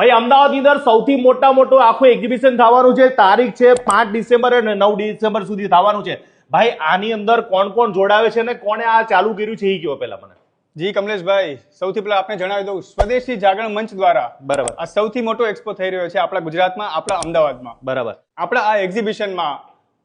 ભાઈ અમદાવાદની અંદર સૌથી મોટું આખું એક્ઝિબિશન થવાનું છે. તારીખ છે 5 ડિસેમ્બર અને 9 ડિસેમ્બર સુધી થવાનું છે. ભાઈ આની અંદર કોણ કોણ જોડાવે છે અને કોણે આ ચાલુ કર્યું છે એ કયો પહેલા મને. જી કમલેશભાઈ, સૌથી પહેલા આપણે જણાવી દઉં, સ્વદેશી જાગરણ મંચ દ્વારા બરાબર આ સૌથી મોટો એક્સપો થઈ રહ્યો છે આપણા ગુજરાતમાં, આપણા અમદાવાદમાં. બરાબર. આપણા આ એક્ઝિબિશનમાં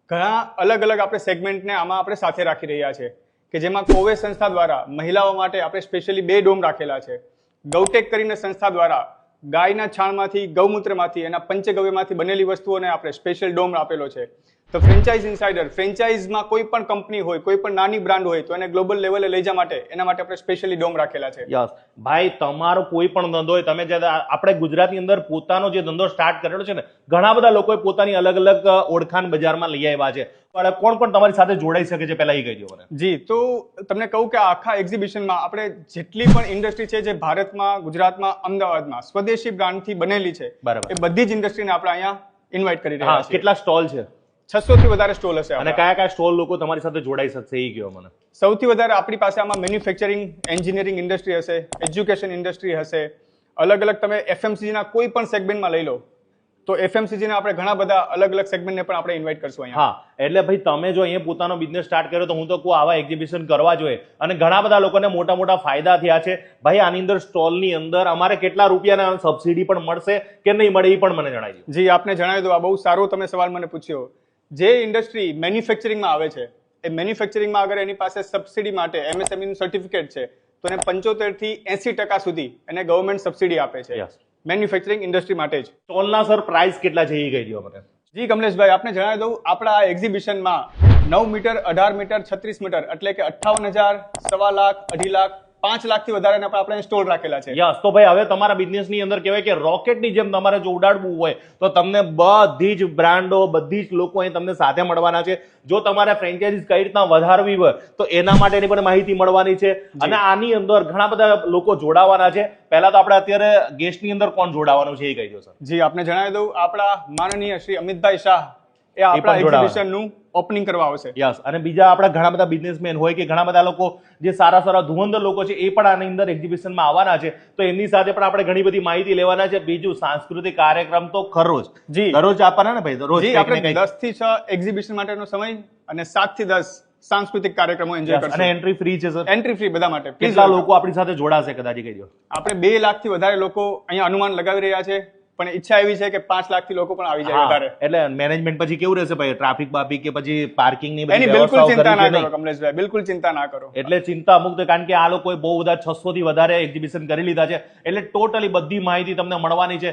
ઘણા અલગ અલગ આપણે સેગમેન્ટને આમાં આપણે સાથે રાખી રહ્યા છે કે જેમાં કોવે સંસ્થા દ્વારા મહિલાઓ માટે આપણે સ્પેશિયલી 2 ડોમ રાખેલા છે. ગૌટેક કરીને સંસ્થા દ્વારા ગાયના છાણમાંથી, ગૌમૂત્રમાંથી, એના પંચગવ્યમાંથી બનેલી વસ્તુઓને આપણે સ્પેશિયલ ડોમ આપેલો છે. તો ફ્રેન્ચાઇઝ ઇનસાઇડર, ફ્રેન્ચાઇઝમાં કોઈ પણ કંપની હોય, કોઈ પણ નાની બ્રાન્ડ હોય તો એને ગ્લોબલ લેવલે લઈ જવા માટે એના માટે આપણે સ્પેશિયલી ડોમ રાખેલા છે. યસ ભાઈ, તમારો કોઈ પણ ધંધો હોય, તમે જે આપણે ગુજરાતની અંદર પોતાનો જે ધંધો સ્ટાર્ટ કરેલો છે ને, ઘણા બધા લોકોએ પોતાની અલગ અલગ ઓળખાણ બજારમાં લઈ આવ્યા છે. પણ કોણ કોણ તમારી સાથે જોડાઈ શકે છે પહેલા એ કહી દો મને. જી, તો તમને કહું કે આખા એક્ઝિબિશનમાં આપણે જેટલી પણ ઇન્ડસ્ટ્રી છે જે ભારતમાં, ગુજરાતમાં, અમદાવાદમાં સ્વદેશી બ્રાન્ડથી બનેલી છે, બરાબર, એ બધી જ ઇન્ડસ્ટ્રીને આપણે અહીંયા ઇન્વાઇટ કરી રહ્યા છીએ. કેટલા સ્ટોલ છે? 600 થી વધારે સ્ટોલ હશે. અને કયા કયા સ્ટોલ લોકો તમારી સાથે જોડાઈ શકશે એ કહો મને. સૌથી વધારે આપણી પાસે આમાં મેન્યુફેક્ચરિંગ, એન્જિનિયરિંગ ઇન્ડસ્ટ્રી હશે, એજ્યુકેશન ઇન્ડસ્ટ્રી હશે, અલગ અલગ તમે FMCG ના કોઈ પણ સેગમેન્ટમાં લઈ લો તો FMCG ના આપણે ઘણા બધા અલગ અલગ સેગમેન્ટને પણ આપણે ઇન્વાઇટ કરશું અહીંયા. હા, એટલે ભાઈ તમે જો અહીંયા પોતાનો બિઝનેસ સ્ટાર્ટ કર્યો તો હું તો કહું આવા એક્ઝિબિશન કરવા જોઈએ. અને ઘણા બધા લોકોને મોટા મોટા ફાયદા થયા છે. ભાઈ આની અંદર સ્ટોલની અંદર અમારે કેટલા રૂપિયાના સબસિડી પણ મળશે કે નહીં મળે એ પણ મને જણાવી દો. જી, આપને જણાવી દો, આ બહુ સારો તમે સવાલ મને પૂછ્યો. જે ઇન્ડસ્ટ્રી મેન્યુફેક્ચરિંગમાં આવે છે એ મેન્યુફેક્ચરિંગમાં અગર એની પાસે સબસિડી માટે MSME નું સર્ટિફિકેટ છે તો એને 75 થી 80% સુધી એને ગવર્મેન્ટ સબસિડી આપે છે મેન્યુફેક્ચરિંગ ઇન્ડસ્ટ્રી માટે જ. સ્ટોલના સર પ્રાઇસ કેટલા છે એ કહી દો મને. જી કમલેશભાઈ, આપને જણાવી દઉં, આપણા આ એક્ઝિબિશનમાં 9 મીટર, 18 મીટર, 36 મીટર એટલે કે 58,000, 1.25 લાખ, 2.5 લાખ, 5 લાખથી વધારે આપણે સ્ટોલ રાખેલા છે. યસ, તો ભાઈ હવે તમારા બિઝનેસની અંદર કહેવાય કે રોકેટની જેમ તમારે જો ઉડાડવું હોય તો તમને બધી જ બ્રાન્ડો, બધી જ લોકો અહીં તમને સાથે મળવાના છે. જો તમારે ફ્રેન્ચાઇઝીસ કઈ રીતના વધારવી હોય તો એના માટેની પણ માહિતી મળવાની છે. અને આની અંદર ઘણા બધા લોકો જોડાવાના છે. પહેલા તો આપણે અત્યારે ગેસ્ટની અંદર કોણ જોડાવાનું છે એ કહી દો સર. જી, આપને જણાવી દઉં, આપણા માનનીય શ્રી અમિતભાઈ શાહ એ આપણા એક્ઝિબિશનનું ઓપનિંગ કરવા આવશે. યસ, અને બીજા આપણા ઘણા બધા બિઝનેસમેન હોય કે ઘણા બધા લોકો જે સારા ધુરંધર લોકો છે એ પણ આની અંદર એક્ઝિબિશનમાં આવવાના છે. તો એમની સાથે પણ આપણે ઘણી બધી માહિતી લેવાના છે. બીજું સાંસ્કૃતિક કાર્યક્રમ તો ખરો જ. જી, દરરોજ આપવાના ને ભાઈ, દરરોજ આપણે 10 થી 6 એક્ઝિબિશન માટેનો સમય અને 7 થી 10 સાંસ્કૃતિક કાર્યક્રમો એન્જોય કરશું. અને એન્ટ્રી ફ્રી છે સર? એન્ટ્રી ફ્રી બધા માટે. કેટલા લોકો આપણી સાથે જોડાશે કદાચ કહી દો. આપણે 2 લાખથી વધારે લોકો અહીંયા અનુમાન લગાવી રહ્યા છે, પણ ઈચ્છા એવી છે કે 5 લાખથી લોકો પણ આવી જાય વધારે. એટલે મેનેજમેન્ટ પછી કેવું રહેશે ભાઈ, ટ્રાફિક બાફિક કે પછી પાર્કિંગ ની એની બિલકુલ ચિંતા ના કરો કમલેશભાઈ, બિલકુલ ચિંતા ના કરો. એટલે ચિંતા મુક્ત, કારણ કે આ લોકોએ બહુ બધા 600 થી વધારે એક્ઝિબિશન કરી લીધા છે. એટલે ટોટલી બધી માહિતી તમને મળવાની છે.